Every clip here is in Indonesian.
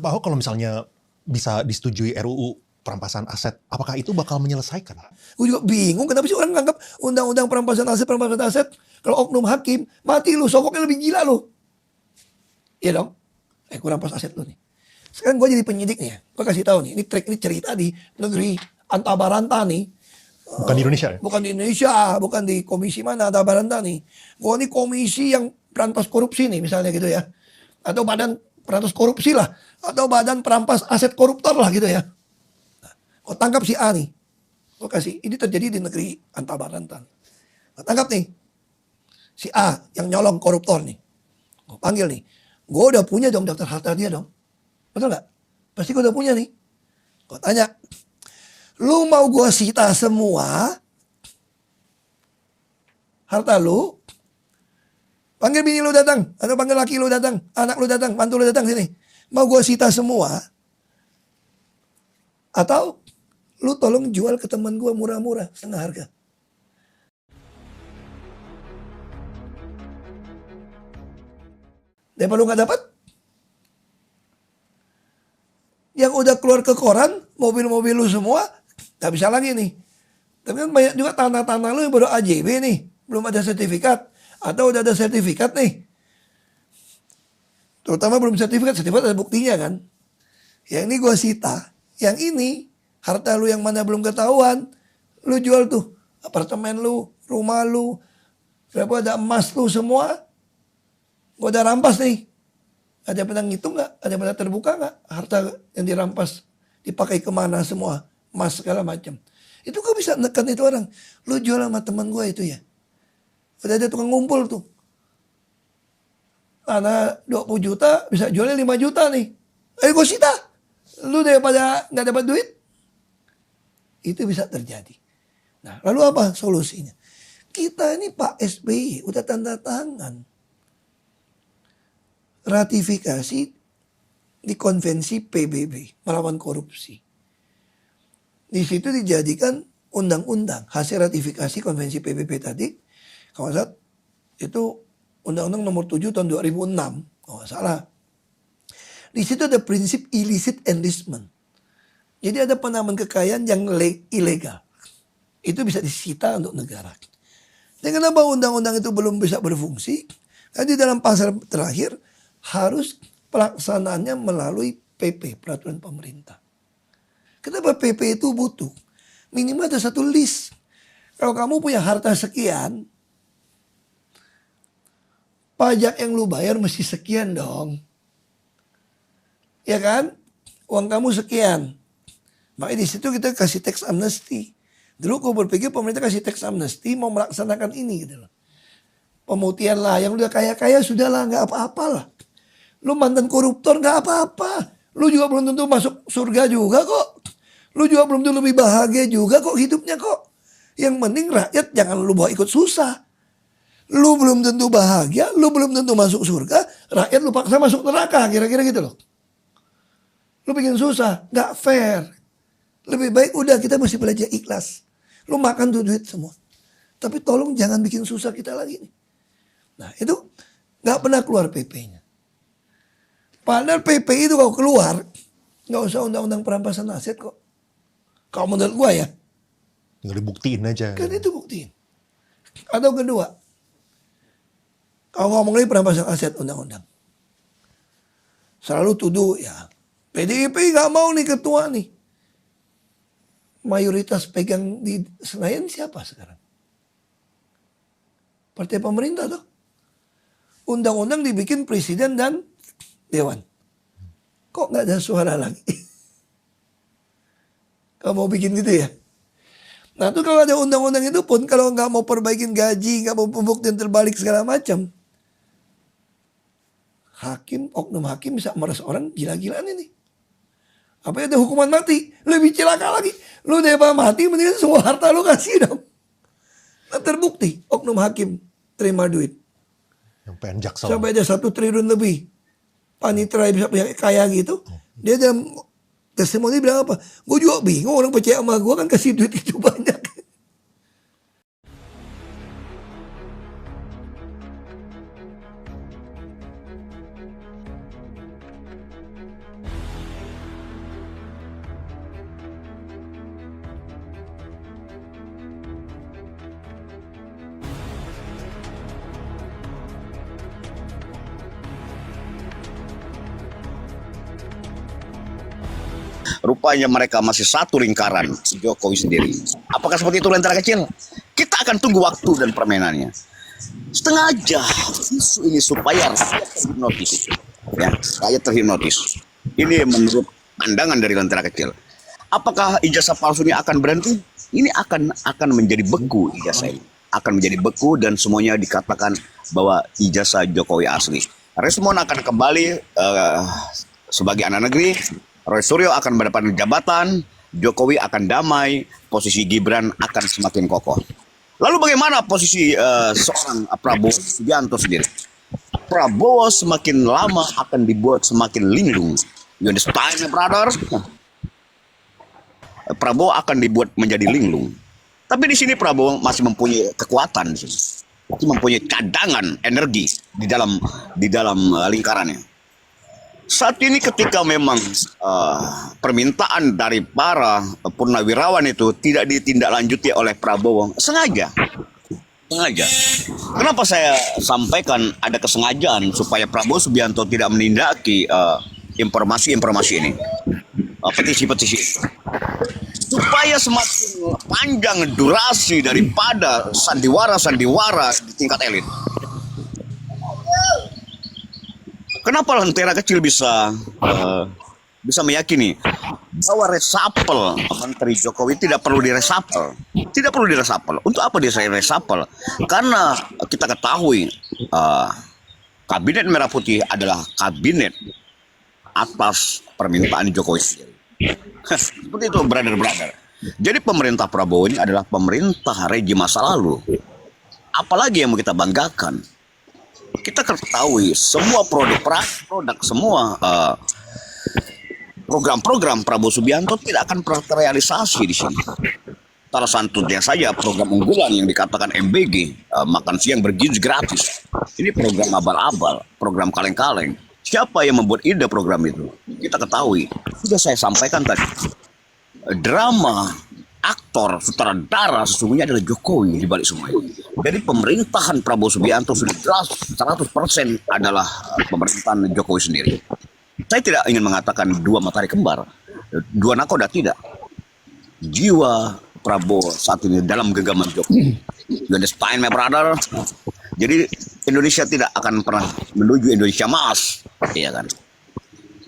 Pak Ahok kalau misalnya bisa disetujui RUU perampasan aset, apakah itu bakal menyelesaikan? Gue juga bingung kenapa sih orang nganggap undang-undang perampasan aset, kalau oknum hakim, mati lu, sokoknya lebih gila lu. Iya dong? Gue rampas aset lu nih. Sekarang gue jadi penyidik nih ya. Gue kasih tahu nih, ini cerita di negeri Antabaranta nih. Bukan di Indonesia ya? Bukan di Indonesia, bukan di komisi mana, Antabaranta nih. Gue nih komisi yang berantas korupsi nih misalnya gitu ya. Atau badan berantas korupsi lah. Atau badan perampas aset koruptor lah gitu ya. Kau tangkap si A nih. Kau kasih, ini terjadi di negeri Antabaranta. Kau tangkap nih. Si A yang nyolong koruptor nih. Kau panggil nih. Gue udah punya dong daftar harta dia dong. Betul gak? Pasti gue udah punya nih. Kau tanya. Lu mau gue sita semua harta lu? Panggil bini lu datang. Atau panggil laki lu datang. Anak lu datang. Mantu lu datang sini. Mau gue sita semua? Atau lu tolong jual ke teman gue murah-murah. Setengah harga. Daripada lu gak dapat? Yang udah keluar ke koran, mobil-mobil lu semua, gak bisa lagi nih. Tapi kan banyak juga tanah-tanah lu yang baru AJB nih. Belum ada sertifikat. Atau udah ada sertifikat nih. Terutama belum sertifikat ada buktinya kan. Yang ini gue sita. Yang ini, harta lu yang mana belum ketahuan, lu jual tuh. Apartemen lu, rumah lu, berapa ada emas lu semua. Gue udah rampas nih. Ada yang pernah ngitung gak? Ada yang pernah terbuka gak? Harta yang dirampas dipakai kemana semua. Emas segala macam. Itu gue bisa nekan itu orang. Lu jual sama teman gue itu ya. Udah ada tukang ngumpul tuh. Karena 20 juta bisa jualnya 5 juta nih. Ayo gue sita. Lu daripada gak dapat duit. Itu bisa terjadi. Nah lalu apa solusinya? Kita ini Pak SBY udah tanda tangan ratifikasi di konvensi PBB melawan korupsi. Di situ dijadikan undang-undang hasil ratifikasi konvensi PBB tadi. Kalau saat itu undang-undang nomor 7 tahun 2006. Kalau nggak salah. Di situ ada prinsip illicit enrichment. Jadi ada penambahan kekayaan yang ilegal. Itu bisa disita untuk negara. Dan kenapa undang-undang itu belum bisa berfungsi? Karena di dalam pasal terakhir harus pelaksanaannya melalui PP, peraturan pemerintah. Kenapa PP itu butuh? Minimal ada satu list. Kalau kamu punya harta sekian, pajak yang lu bayar mesti sekian dong. Ya kan? Uang kamu sekian. Makanya di situ kita kasih tax amnesty. Dulu aku berpikir pemerintah kasih tax amnesty mau melaksanakan ini gitu loh. Pemutihan lah, yang udah kaya-kaya sudahlah, nggak apa-apalah. Lu mantan koruptor gak apa-apa. Lu juga belum tentu masuk surga juga kok. Lu juga belum tentu lebih bahagia juga kok hidupnya kok. Yang penting rakyat jangan lu bawa ikut susah. Lu belum tentu bahagia, lu belum tentu masuk surga, rakyat lu paksa masuk neraka, kira-kira gitu loh. Lu bikin susah, gak fair. Lebih baik udah kita mesti belajar ikhlas. Lu makan tuh duit semua. Tapi tolong jangan bikin susah kita lagi nih. Nah itu gak pernah keluar PP-nya. Padahal PP itu kalau keluar, nggak usah undang-undang perampasan aset kok. Kalau menurut gua ya. Tinggal dibuktiin aja. Kan itu buktiin. Atau kedua, kalau ngomong lagi perampasan aset undang-undang. Selalu tuduh ya, PDIP nggak mau nih ketua nih. Mayoritas pegang di Senayan siapa sekarang? Partai pemerintah tuh. Undang-undang dibikin presiden dan dewan. Kok gak ada suara lagi? Kamu mau bikin gitu ya? Nah tuh kalau ada undang-undang itu pun, kalau gak mau perbaikin gaji, gak mau pembuktian terbalik segala macam, hakim, oknum hakim bisa meres orang gila-gilaan ini. Apa ada hukuman mati? Lebih celaka lagi. Lu daripada mati, mendingan semua harta lu kasih dong. Nah, terbukti oknum hakim terima duit. Yang pengen jaksa. Sampai ada 1 triliun lebih. Panitra bisa kaya gitu. Dia dalam testimoni bilang apa? Gue juga bingung, orang percaya sama gue kan kasih duit itu banyak. rupanya mereka masih satu lingkaran Jokowi sendiri. Apakah seperti itu Lentera Kecil? Kita akan tunggu waktu dan permainannya. Setengah aja isu ini supaya rakyat terhipnotis. Ya, rakyat terhipnotis. Ini menurut pandangan dari Lentera Kecil. Apakah ijazah palsu ini akan berhenti? Ini akan menjadi beku ijazah ini. Akan menjadi beku dan semuanya dikatakan bahwa ijazah Jokowi asli. Resmond akan kembali sebagai anak negeri, Roy Suryo akan mendapatkan jabatan, Jokowi akan damai, posisi Gibran akan semakin kokoh. Lalu bagaimana posisi seorang Prabowo Subianto sendiri? Prabowo semakin lama akan dibuat semakin linglung. You understand, brother? Prabowo akan dibuat menjadi linglung. Tapi di sini Prabowo masih mempunyai kekuatan di sini. Masih mempunyai cadangan energi di dalam lingkarannya. Saat ini ketika memang permintaan dari para purnawirawan itu tidak ditindaklanjuti oleh Prabowo, sengaja. Kenapa saya sampaikan ada kesengajaan supaya Prabowo Subianto tidak menindaki informasi-informasi ini, petisi-petisi, supaya semakin panjang durasi daripada sandiwara-sandiwara di tingkat elit. Kenapa Lentera Kecil bisa meyakini bahwa resapel Menteri Jokowi tidak perlu diresapel? Tidak perlu diresapel. Untuk apa dia saya resapel? Karena kita ketahui kabinet Merah Putih adalah kabinet atas permintaan Jokowi sendiri. Seperti itu, brother-brother. Jadi pemerintah Prabowo ini adalah pemerintah rejim masa lalu. Apalagi yang mau kita banggakan? Kita ketahui semua produk semua program-program Prabowo Subianto tidak akan pernah terrealisasi di sini. Salah satunya saja program unggulan yang dikatakan MBG, makan siang bergizi gratis. Ini program abal-abal, program kaleng-kaleng. Siapa yang membuat ide program itu? Kita ketahui. Sudah saya sampaikan tadi. Drama, aktor, sutradara sesungguhnya adalah Jokowi di balik semua ini. Jadi pemerintahan Prabowo Subianto sudah jelas 100% adalah pemerintahan Jokowi sendiri. Saya tidak ingin mengatakan dua matahari kembar, dua nakoda, tidak. Jiwa Prabowo saat ini dalam genggaman Jokowi. You understand, my brother? Jadi Indonesia tidak akan pernah menuju Indonesia emas, iya kan?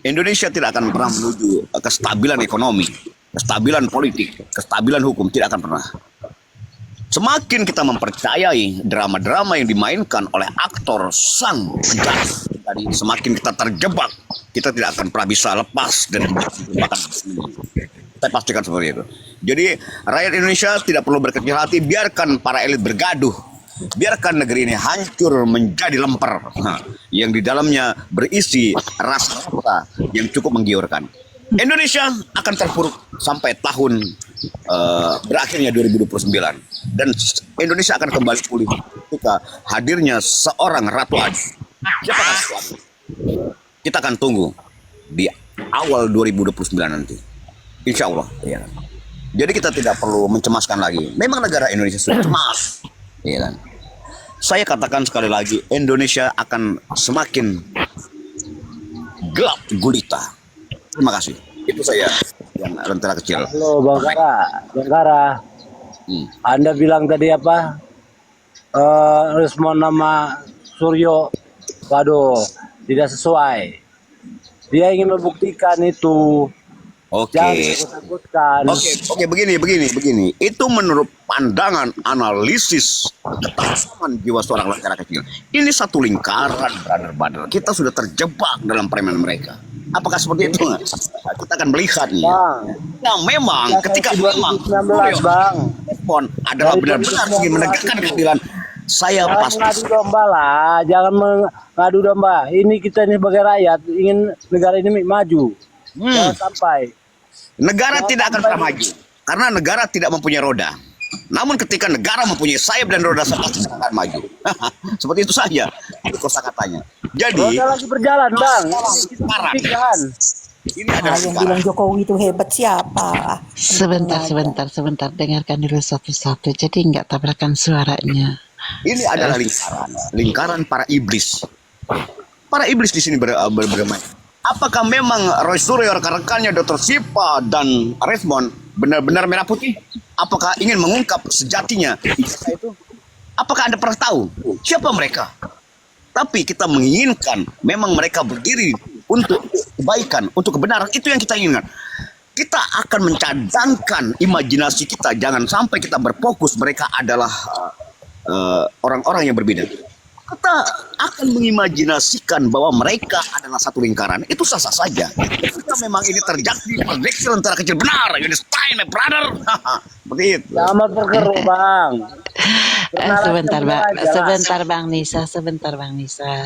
Indonesia tidak akan pernah menuju kestabilan ekonomi, kestabilan politik, kestabilan hukum, tidak akan pernah. Semakin kita mempercayai drama-drama yang dimainkan oleh aktor sang penjahat tadi, semakin kita terjebak. Kita tidak akan pernah bisa lepas dari jebakan ini. Saya pastikan seperti itu. Jadi rakyat Indonesia tidak perlu berkecil hati, biarkan para elit bergaduh. Biarkan negeri ini hancur menjadi lemper, yang di dalamnya berisi rasa yang cukup menggiurkan. Indonesia akan terpuruk sampai tahun berakhirnya 2029, dan Indonesia akan kembali pulih ketika hadirnya seorang Ratu Adi. Siapa Ratu Adi? Kita akan tunggu di awal 2029 nanti, insya Allah. Ya. Jadi kita tidak perlu mencemaskan lagi. Memang negara Indonesia sudah cemas, ya kan? Saya katakan sekali lagi, Indonesia akan semakin gelap gulita. Terima kasih. Itu saya yang Lentera Kecil. Halo Bang Kara. Anda bilang tadi apa? Respon nama Suryo, waduh, tidak sesuai. Dia ingin membuktikan itu. Oke. Oke, begini. Itu menurut pandangan analisis ketahanan jiwa seorang Lentera Kecil. Ini satu lingkaran, brother. Kita sudah terjebak dalam permainan mereka. Apakah seperti itu? Kita akan melihat nih. Nah, memang ketika memang respon adalah benar-benar ingin menegakkan keadilan, saya pasti ngadu domba lah, jangan mengadu domba. Ini kita ini sebagai rakyat ingin negara ini maju. Jangan sampai negara tidak akan pernah maju karena negara tidak mempunyai roda. Namun ketika negara mempunyai sayap dan roda, saya pasti akan maju. Seperti itu saja. Itu kosakatanya. Jadi roda lagi berjalan, Bang. Ini adalah yang bilang Jokowi itu hebat siapa? Sebentar. Dengarkan dulu satu-satu. Jadi nggak tabrakan suaranya. Ini adalah lingkaran para iblis. Para iblis di sini bermain. Apakah memang Roy Suryo, rekan-rekannya Dr. Sipa dan Resmond benar-benar merah putih? Apakah ingin mengungkap sejatinya ijazah itu? Apakah Anda pernah tahu siapa mereka? Tapi kita menginginkan memang mereka berdiri untuk kebaikan, untuk kebenaran. Itu yang kita inginkan. Kita akan mencadangkan imajinasi kita. Jangan sampai kita berfokus mereka adalah orang-orang yang berbeda. Kita akan mengimajinasikan bahwa mereka adalah satu lingkaran. Itu sah-sah saja. Jika memang ini terjadi proyeksi antara kecil benar, Stein, my brother. Seperti itu. Selamat bergerak, Bang. Sebentar Bang Nisa,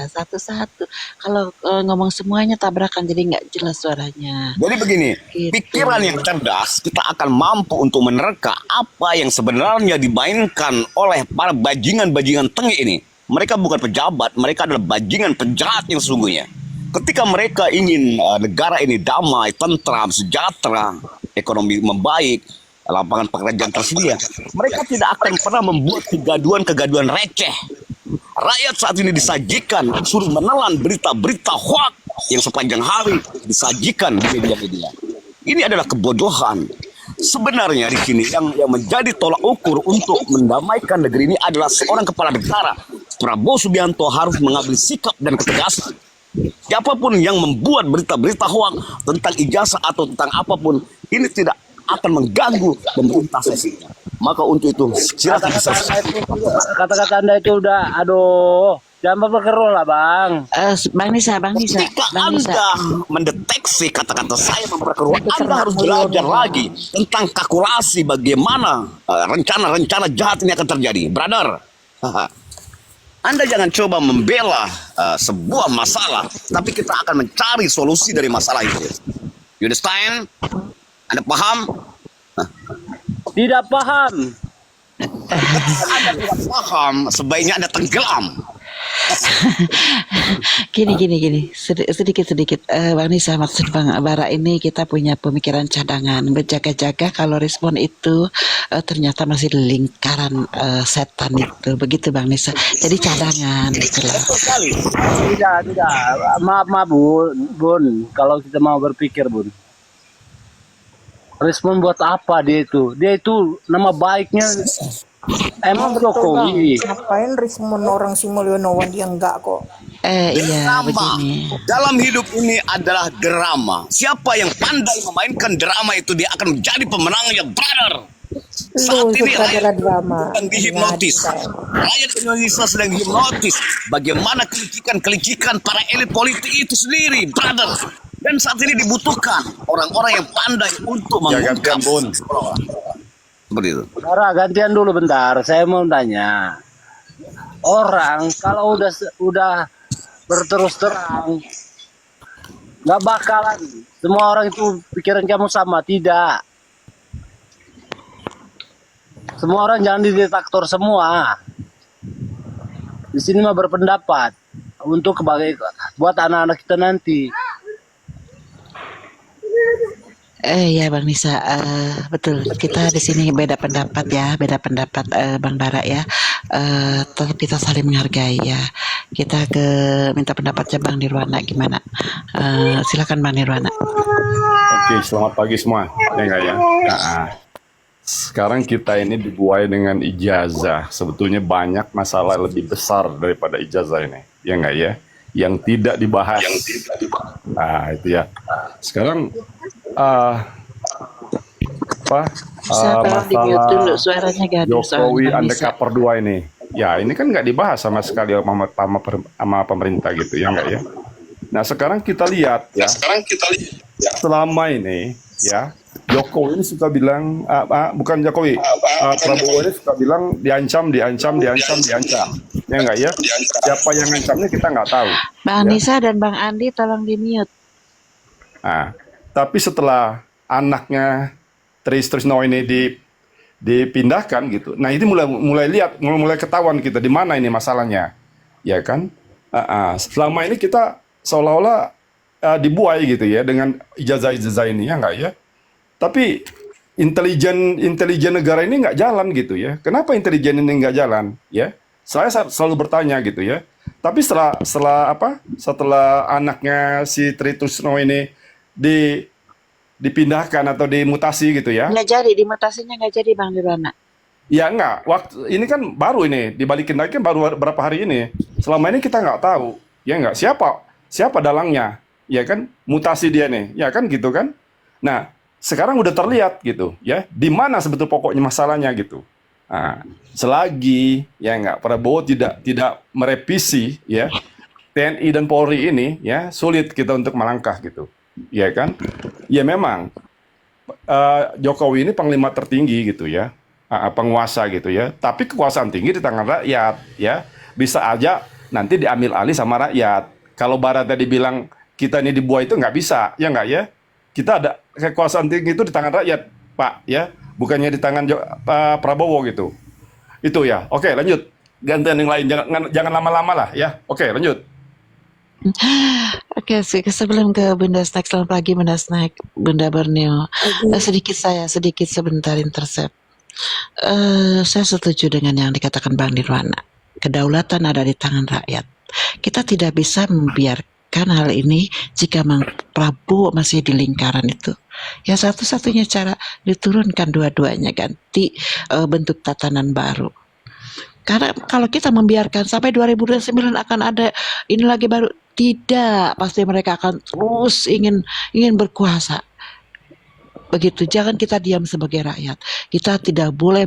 satu-satu. Kalau ngomong semuanya tabrakan jadi nggak jelas suaranya. Jadi begini, Gitu. pikiran yang cerdas kita akan mampu untuk menerka apa yang sebenarnya dimainkan oleh para bajingan-bajingan tengik ini. Mereka bukan pejabat, mereka adalah bajingan penjahat yang sesungguhnya. Ketika mereka ingin negara ini damai, tentram, sejahtera, ekonomi membaik, lapangan pekerjaan tersedia, mereka tidak akan pernah membuat kegaduhan-kegaduhan receh. Rakyat saat ini disajikan, suruh menelan berita-berita hoax yang sepanjang hari disajikan di media-media. Ini adalah kebodohan. Sebenarnya di sini yang menjadi tolak ukur untuk mendamaikan negeri ini adalah seorang kepala negara. Prabowo Subianto harus mengambil sikap dan ketegasan. Siapapun yang membuat berita-berita hoax tentang ijazah atau tentang apapun, ini tidak akan mengganggu pemerintah sesinya. Maka untuk itu, silakan Kata-kata Anda itu udah, aduh, jangan bergerak lah, Bang. Bang Nisa. Ketika Anda mendeteksi kata-kata saya memperkeruh, Anda harus belajar lagi tentang kalkulasi bagaimana rencana-rencana jahat ini akan terjadi. Brother, Anda jangan coba membela sebuah masalah, tapi kita akan mencari solusi dari masalah itu. You understand? Anda paham? Tidak paham. Anda tidak paham, sebaiknya Anda tenggelam. Gini. Sedikit. Bang Nisa, maksud Bang Bara ini kita punya pemikiran cadangan. Berjaga-jaga kalau respon itu ternyata masih di lingkaran setan itu. Begitu Bang Nisa. Jadi cadangan itulah. Tidak. Maaf, Bun. Kalau kita mau berpikir, Bun. Respon buat apa dia itu? Dia itu nama baiknya emang Jokowi. Ngapain Rismon orang si Mulyono dia enggak kok. Iya Drama begini. dalam hidup ini adalah drama. Siapa yang pandai memainkan drama itu dia akan menjadi pemenangnya, brother. Saat Lu ini sutradara drama. sedang dihipnotis. Rakyat Indonesia sedang dihipnotis. Bagaimana kelicikan-kelicikan para elit politik itu sendiri, brother. Dan saat ini dibutuhkan orang-orang yang pandai untuk mengungkap. Seperti itu. Bara, gantian dulu bentar. Saya mau tanya. Orang kalau udah berterus terang, nggak bakalan semua orang itu pikiran kamu sama. Tidak. Semua orang jangan didiktator semua. Di sini mah berpendapat untuk buat anak-anak kita nanti. Ya Bang Nisa, betul kita di sini beda pendapat Bang Bara ya, tetap kita saling menghargai ya. Kita minta pendapatnya Bang Nirwana gimana? Silakan Bang Nirwana. Oke, selamat pagi semua. Ya enggak ya? Sekarang kita ini dibuai dengan ijazah. Sebetulnya banyak masalah lebih besar daripada ijazah ini. Ya enggak ya? Yang tidak dibahas. Nah, itu ya. Sekarang Tolong di-mute dulu suaranya gaduh Jokowi soalnya Bang Nisa. undercover 2 ini. Ya, ini kan nggak dibahas sama sekali sama pemerintah gitu ya enggak ya? Nah, sekarang kita lihat ya. Selama ini ya, Jokowi ini suka bilang bukan Jokowi, Prabowo ini suka bilang diancam. Ya enggak ya? Siapa yang ngancamnya kita nggak tahu. Bang Ya. Nisa dan Bang Andi tolong di-mute. Nah, tapi setelah anaknya Trisno ini dipindahkan gitu. Nah, ini mulai ketahuan kita di mana ini masalahnya. Ya kan? Selama ini kita seolah-olah dibuai gitu ya dengan ijazah ini ya enggak ya? Tapi intelijen negara ini nggak jalan gitu ya. Kenapa intelijen ini nggak jalan? Ya, saya selalu bertanya gitu ya. Tapi setelah anaknya si Tri Trisno ini dipindahkan atau dimutasi gitu ya. Nggak jadi, dimutasinya nggak jadi Bang Nirwana. Ya enggak, waktu ini kan baru ini dibalikin lagi kan baru berapa hari ini. Selama ini kita nggak tahu, ya enggak siapa dalangnya, ya kan mutasi dia nih, ya kan gitu kan. Nah sekarang udah terlihat gitu, ya di mana sebetulnya pokoknya masalahnya gitu. Nah, selagi ya enggak Prabowo tidak merevisi ya TNI dan Polri ini, ya sulit kita untuk melangkah gitu, ya kan. Ya memang Jokowi ini panglima tertinggi gitu ya. Penguasa gitu ya, tapi kekuasaan tinggi di tangan rakyat ya, bisa aja nanti diambil alih sama rakyat. Kalau Barat tadi bilang kita ini dibuai itu nggak bisa, ya nggak ya, kita ada kekuasaan tinggi itu di tangan rakyat Pak ya, bukannya di tangan Prabowo gitu. Itu ya. Oke lanjut, gantian yang lain, jangan lama-lama lah ya. Oke lanjut. Oke, sebelum ke Bunda Snack, selamat pagi Bunda Snack, Bunda Borneo. Sedikit sebentar intercept. Saya setuju dengan yang dikatakan Bang Nirwana. Kedaulatan ada di tangan rakyat. Kita tidak bisa membiarkan hal ini jika Bang Prabowo masih di lingkaran itu. Ya satu-satunya cara diturunkan dua-duanya, ganti bentuk tatanan baru. Karena kalau kita membiarkan sampai 2029 akan ada ini lagi baru, tidak, pasti mereka akan terus ingin berkuasa. Begitu, jangan kita diam sebagai rakyat. Kita tidak boleh